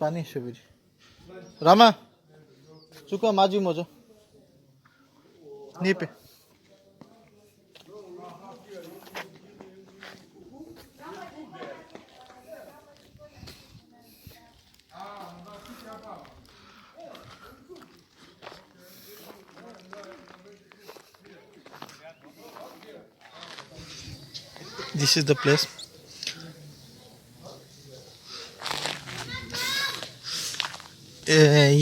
पानी शिविर रामा चुका माजी मोजो नी पे This is the place.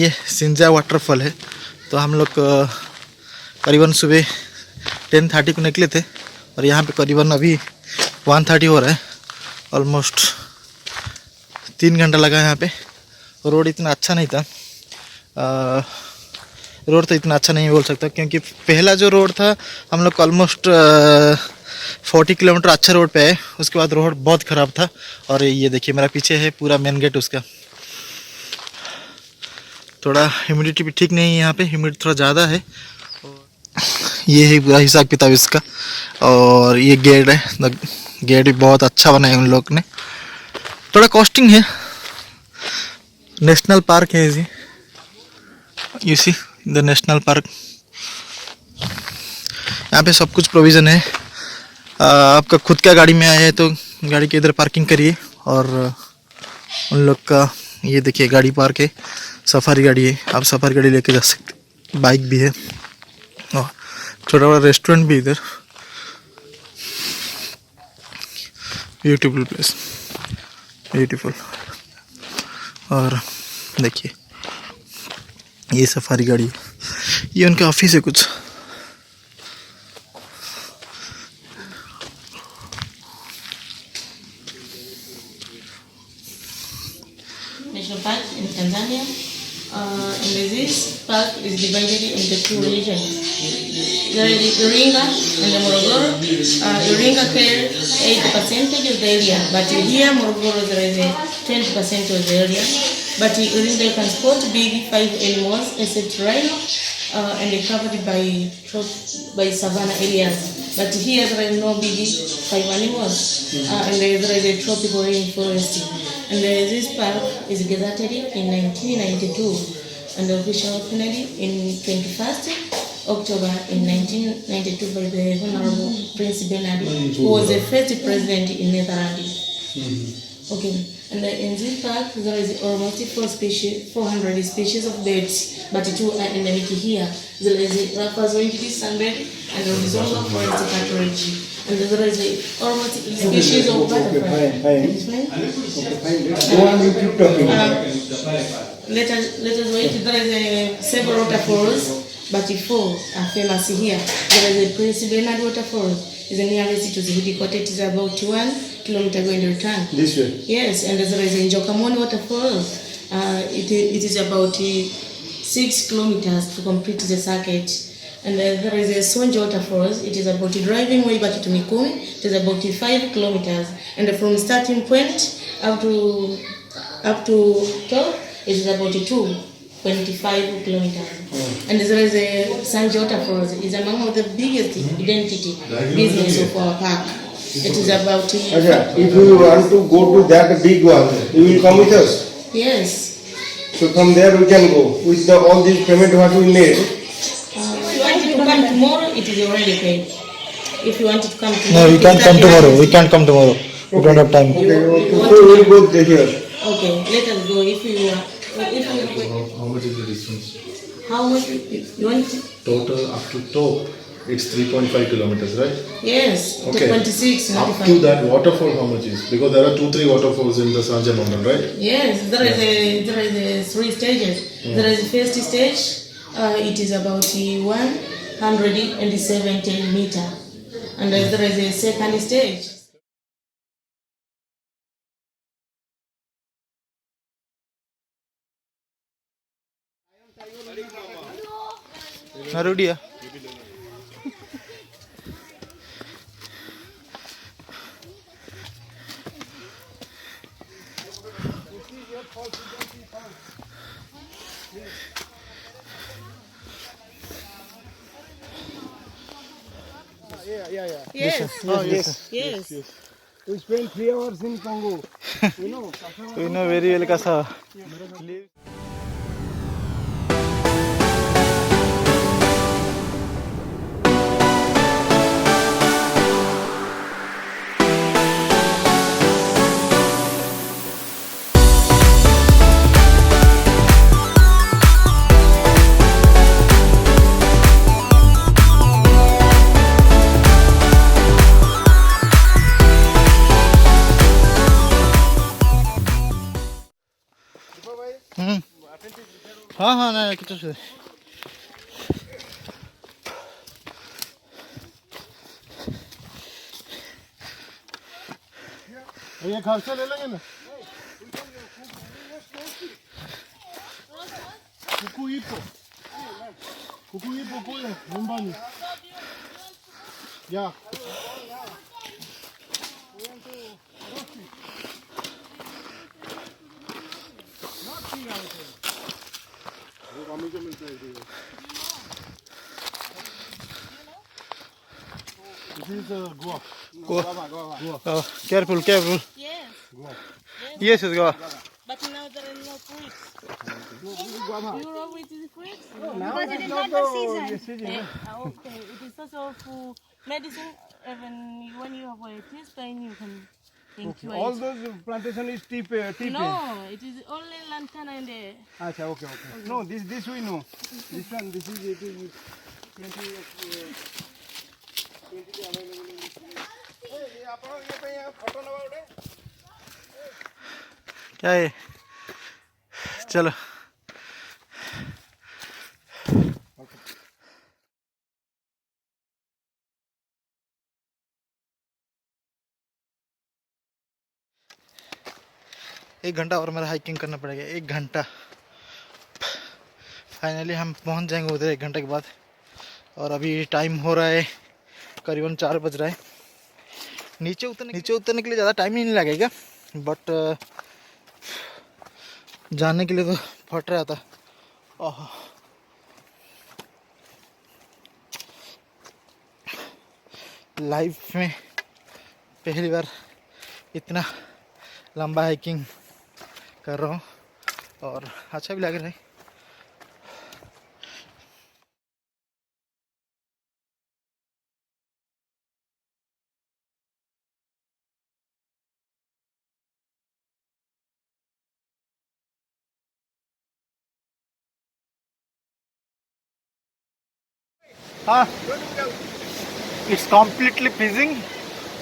ये सिंजा वाटरफॉल है। तो हम लोग करीबन सुबह 10:30 को निकले थे और यहाँ पे करीबन अभी 1:30 हो रहा है। ऑलमोस्ट 3 घंटा लगा यहाँ पे। रोड इतना अच्छा नहीं था। रोड तो इतना अच्छा नहीं बोल सकता क्योंकि पहला जो रोड था हम लोग ऑलमोस्ट 40 किलोमीटर अच्छा रोड पे आए। उसके बाद रोड बहुत ख़राब था। और ये देखिए मेरा पीछे है पूरा मेन गेट उसका। थोड़ा ह्यूमिडिटी भी ठीक नहीं है यहाँ पे, ह्यूमिडिटी थोड़ा ज़्यादा है। ये है पूरा हिसाब किताब इसका। और ये गेट है, गेट भी बहुत अच्छा बनाया उन लोग ने। थोड़ा कॉस्टिंग है। नेशनल पार्क है जी, you see the national park. यहाँ पे सब कुछ प्रोविज़न है। आपका खुद का गाड़ी में आया है तो गाड़ी के इधर पार्किंग करिए। और उन लोग का ये देखिए गाड़ी पार्क है, सफारी गाड़ी है, आप सफारी गाड़ी लेके जा सकते। बाइक भी है और छोटा बड़ा रेस्टोरेंट भी इधर। Beautiful place, beautiful. और देखिए ये सफारी गाड़ी है, ये उनका ऑफिस है कुछ। National Park in Tanzania. And this park is divided into 2 regions. There is Iringa and the Morogoro. Iringa clears 80% of the area, but here Morogoro there is a 20% of the area. But Iringa you can spot big 5 animals except rhino, and they're covered by savanna areas. But here there is no big 5 animals, and there is a tropical rainforest. And this park is gazetted in 1992 and officially opened in 21st October in 1992 by the Honorable Prince Bernhard, who was the first president in Netherlands. Okay, and in this park there is almost 400 species of birds, but 2 are endemic here. There is Rhapsody sunbird and the Arizona forest partridge. And there is almost species of butterfly. Let us wait. There is several waterfalls, but 4 are famous here. There is a Prince Bernhard waterfall. Is the nearest to the headquarters. It is about 1 kilometer going to return. This way? Yes, and there is a Njokamoni waterfall. It is about 6 kilometers to complete the circuit. And there is a Sonjo waterfalls. It is about driving way back to Mikumi. It is about 5 kilometers. And from starting point up to top, it is about 25 kilometers. And there is a Sanjo waterfalls. It is among the biggest identity business of our park. It is about. If you want to go to that big one, you will come with us. Yes. So from there we can go with all this payment what we made. If you want to come tomorrow, it is already paid. If you want to come tomorrow, No, we can't come tomorrow. We can't come tomorrow. We don't have time. Okay, so we will go here. Okay, let us go. If you How much is the distance? how much you want? Total up to top, it's 3.5 kilometers, right? Yes, Okay. 26. Up to that waterfall, how much is? Because there are 2-3 waterfalls in the Sanja mountain, right? Yes, there is a 3 stages. There is the first stage. It is about 170 meter, and there is a second stage. Narudia. Yes. Oh yes. Yes. We spent 3 hours in Congo. You know. So you know very well Kasa. हाँ हाँ ना कितना से ये खर्चा ले लेंगे ना kuku ipo kule nyumbani ya This is guava. Oh, careful, careful. Yes. Yes, it's go. But now there are no fruits. You know which is fruits? Because it is not the season. Okay. It is also for medicine. Even when you have a chest pain, you can enjoy All it. those plantation is tea. No, it is only lantana and the. Acha, okay. No, this we know. This one, this is it is plenty of 20 available in this place. Hey, आपको ये पे यहाँ photo लगा उड़े? क्या है चलो एक घंटा और मेरा हाइकिंग करना पड़ेगा 1 घंटा फाइनली हम पहुंच जाएंगे उधर 1 घंटे के बाद और अभी टाइम हो रहा है करीबन 4 बज रहा है नीचे उतरने के लिए ज़्यादा टाइम ही नहीं लगेगा बट जाने के लिए तो फट रहा था ओह लाइफ में पहली बार इतना लंबा हाइकिंग कर रहा हूँ और अच्छा भी लग रहा है हाँ इट्स कम्प्लीटली फ्रीजिंग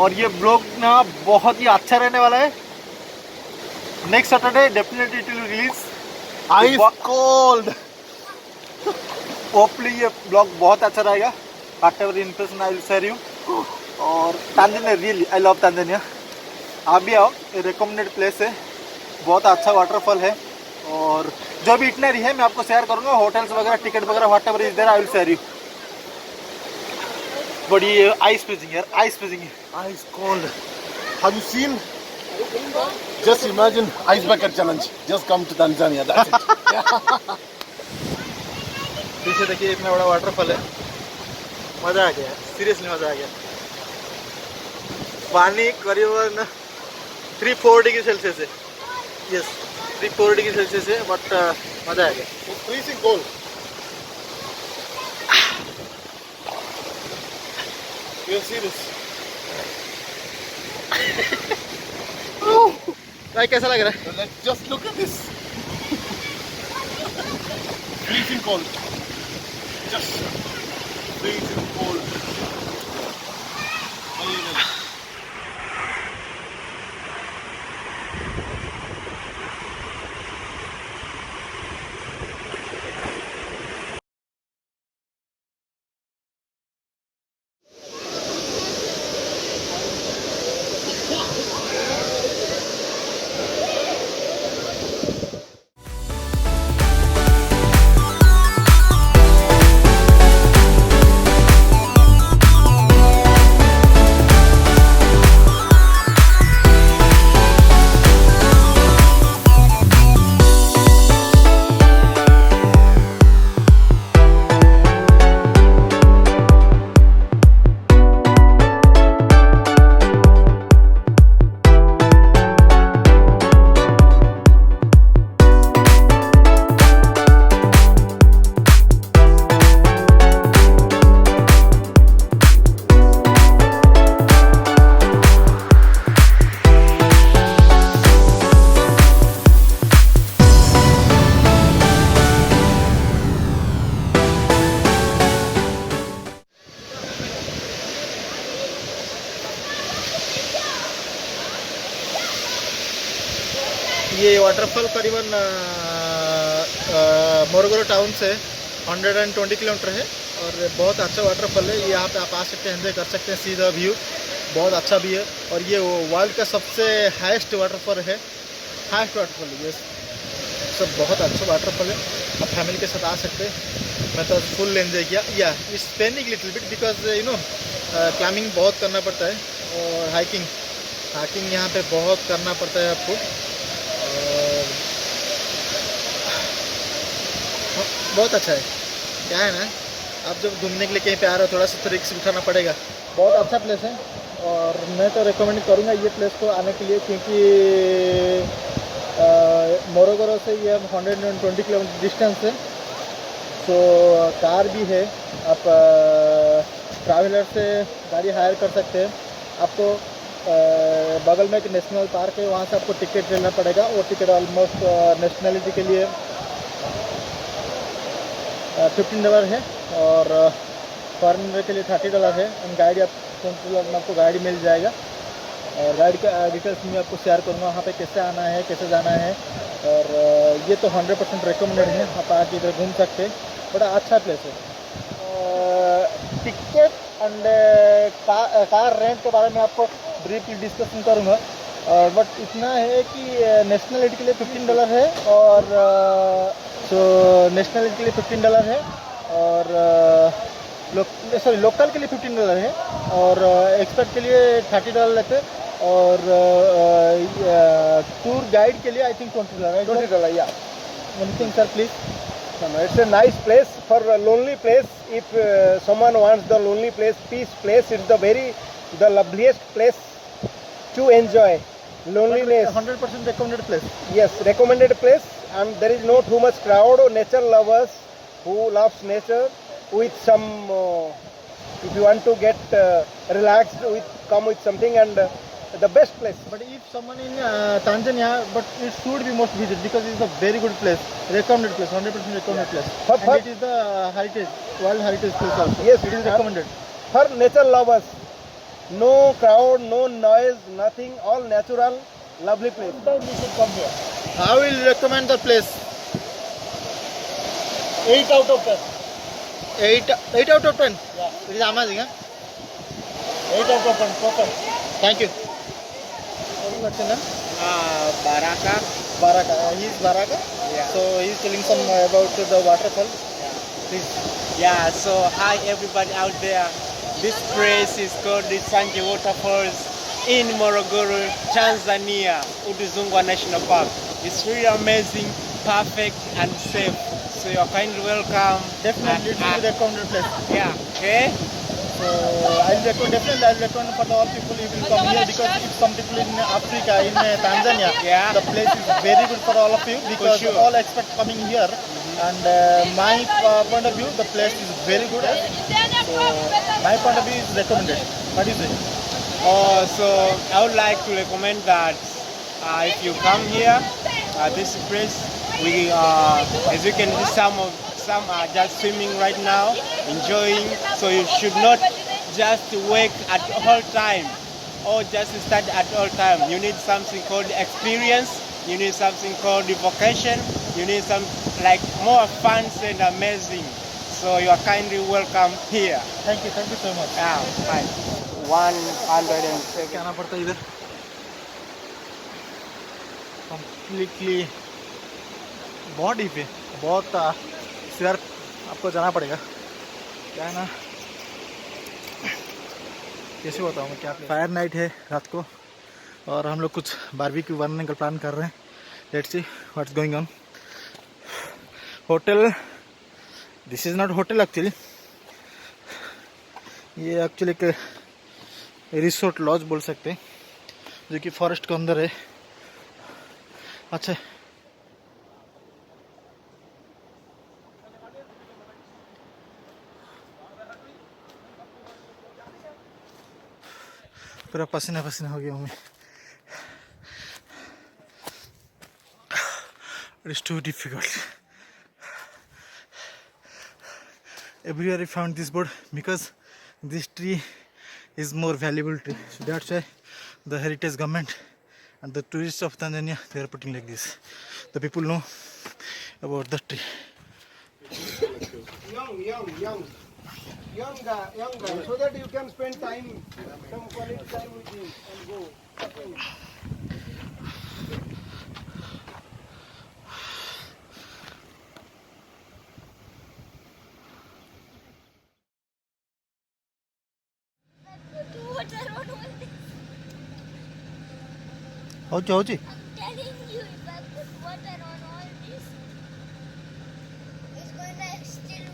और ये ब्लॉग ना बहुत ही अच्छा रहने वाला है next Saturday definitely it will release Ice cold. Hopefully ये ब्लॉग बहुत अच्छा रहेगा whatever impression I will share you और Tanzania really I love Tanzania आप भी आओ ये रिकमेंडेड प्लेस है बहुत अच्छा वाटरफॉल है और जो भी इटनरी है मैं आपको शेयर करूँगा होटल्स वगैरह टिकट वगैरह whatever is there I will share you बड़ी आइस फ्रीजिंग यार आइस फ्रीजिंग है Ice cold. Have you seen? Just imagine ice bucket challenge. Just come to Tanzania. That's it. पीछे देखिए इतना बड़ा वाटरफॉल है मज़ा आ गया सीरियसली मज़ा आ गया पानी करीबन 3-4 डिग्री सेल्सियस है यस 3-4 डिग्री सेल्सियस है बट मज़ा आ गया It's freezing cold. You'll see this. भाई कैसा लग रहा है So let's just look at this. Freezing cold. Just freezing cold. Very nice. ये वाटरफॉल करीबन मोरगोरो टाउन से 120 किलोमीटर है और बहुत अच्छा वाटरफॉल है। यहाँ पे आप आ सकते हैं, एंजॉय कर सकते हैं, सी द व्यू बहुत अच्छा भी है। और ये वर्ल्ड का सबसे हाईएस्ट वाटरफॉल है, हाईएस्ट वाटरफॉल है ये सब, बहुत अच्छा वाटरफॉल है। आप फैमिली के साथ आ सकते हैं। मैं तो फुल एंजॉय किया। या it's paining little bit because you know climbing बहुत करना पड़ता है और हाइकिंग यहाँ पे बहुत करना पड़ता है आपको। और बहुत अच्छा है। क्या है ना, आप जब घूमने के लिए कहीं पे आ रहे हो थोड़ा सा तो रिस्क उठाना पड़ेगा। बहुत अच्छा प्लेस है और मैं तो रिकमेंड करूँगा ये प्लेस को आने के लिए, क्योंकि मोरगोरो से ये 120 किलोमीटर डिस्टेंस है। तो कार भी है, आप ट्रैवलर से गाड़ी हायर कर सकते हैं। आपको बगल में एक नेशनल पार्क है, वहाँ से आपको टिकट लेना पड़ेगा। वो टिकट ऑलमोस्ट नेशनलिटी के लिए $15 है और फॉरेनर के लिए $30 है। एंड गाड़ी आप $20 में आपको गाड़ी मिल जाएगा। और गाड़ी का डिटेल्स मैं आपको शेयर करूँगा, वहाँ पे कैसे आना है, कैसे जाना है। और ये तो 100% रिकमेंडेड है, आप आके इधर घूम सकते हैं। बड़ा अच्छा प्लेस है। टिकट एंड कार रेंट के बारे में आपको ब्रीफली डिस्कशन करूँगा। बट इतना है कि नेशनलिटी के लिए $15 है और नेशनलिटी के लिए $15 है और लोकल के लिए $15 है और एक्सपर्ट के लिए $30 लेते हैं। और टूर गाइड के लिए I think $20, $20, yeah. Anything sir please? It's a nice place for a lonely place. If someone wants the lonely place, peace place, it's the loveliest place to enjoy. Loneliness. 100% recommended place. Yes, recommended place, and there is no too much crowd or nature lovers who loves nature with some. If you want to get relaxed, come with something, and the best place. But if someone in Tanzania, but it should be most visit because it's a very good place, recommended place, 100% recommended place. And it is the heritage, World Heritage Place also. Yes, it is recommended. For nature lovers, no crowd, no noise, nothing, all natural, lovely place. You should come here. I will recommend the place. 8 out of 10. 8 out of 10. Yeah. It is amazing, huh? 8 out of 10. Perfect. Thank you. What's your name? Baraka. Baraka. He is Baraka. Yeah. So he is telling some about the waterfall. Please. Yeah, so hi everybody out there. This place is called the Sanje Waterfalls in Morogoro, Tanzania, Udzungwa National Park. It's really amazing, perfect and safe. So you're kindly welcome. Definitely, it is recommended place. Yeah, okay? So I'll recommend for all people you will come here, because if some people in Africa, in Tanzania, Yeah. the place is very good for all of you, because sure. all experts coming here. And my point of view, the place is very good. So my point of view is recommended. What do you say? So I would like to recommend that if you come here, this place, we as you can see, some are just swimming right now, enjoying. So you should not just work at all time or just study at all time. You need something called experience. You need something called vocation. You need some like more fun and amazing. So you are kindly welcome here. Thank you so much. Yeah, fine. 107. क्या आना पड़ता है इधर? Completely बहुत deep है, बहुत share आपको जाना पड़ेगा। क्या है ना, कैसे बताऊँ मैं, क्या फायर नाइट है रात को और हम लोग कुछ बारबेक्यू बनाने का प्लान कर रहे हैं। Let's see what's going on. Hotel, this is not hotel actually, ये एक्चुअली एक रिसोर्ट लॉज बोल सकते हैं, जो कि फॉरेस्ट के अंदर है। अच्छा, पूरा पसीना पसीना हो गया हूँ मैं। It is too difficult. Everywhere I found this board because this tree is more valuable tree. So that's why the heritage government And the tourists of Tanzania, they are putting like this. The people know about the tree. Young guy, so that you can spend time, some quality time with him and go. Water on all this. How Chauchi? I'm telling you, if I put water on all this, it's gonna still